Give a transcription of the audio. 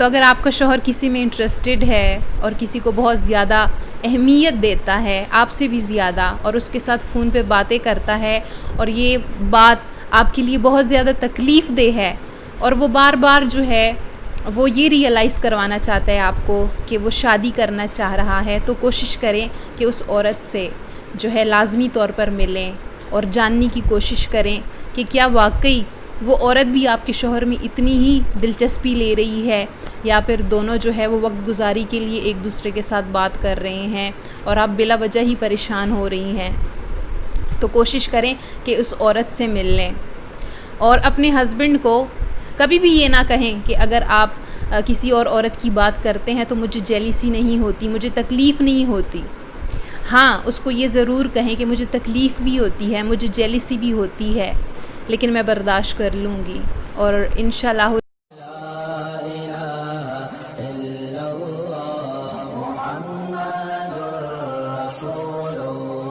تو اگر آپ کا شوہر کسی میں انٹرسٹڈ ہے اور کسی کو بہت زیادہ اہمیت دیتا ہے آپ سے بھی زیادہ، اور اس کے ساتھ فون پہ باتیں کرتا ہے، اور یہ بات آپ کے لیے بہت زیادہ تکلیف دہ ہے، اور وہ بار بار جو ہے وہ یہ ریئلائز کروانا چاہتا ہے آپ کو کہ وہ شادی کرنا چاہ رہا ہے، تو کوشش کریں کہ اس عورت سے جو ہے لازمی طور پر ملیں اور جاننے کی کوشش کریں کہ کیا واقعی وہ عورت بھی آپ کے شوہر میں اتنی ہی دلچسپی لے رہی ہے، یا پھر دونوں جو ہے وہ وقت گزاری کے لیے ایک دوسرے کے ساتھ بات کر رہے ہیں اور آپ بلا وجہ ہی پریشان ہو رہی ہیں۔ تو کوشش کریں کہ اس عورت سے مل لیں، اور اپنے ہسبینڈ کو کبھی بھی یہ نہ کہیں کہ اگر آپ کسی اور عورت کی بات کرتے ہیں تو مجھے جیلیسی نہیں ہوتی، مجھے تکلیف نہیں ہوتی۔ ہاں، اس کو یہ ضرور کہیں کہ مجھے تکلیف بھی ہوتی ہے، مجھے جیلیسی بھی ہوتی ہے، لیکن میں برداشت کر لوں گی، اور انشاءاللہ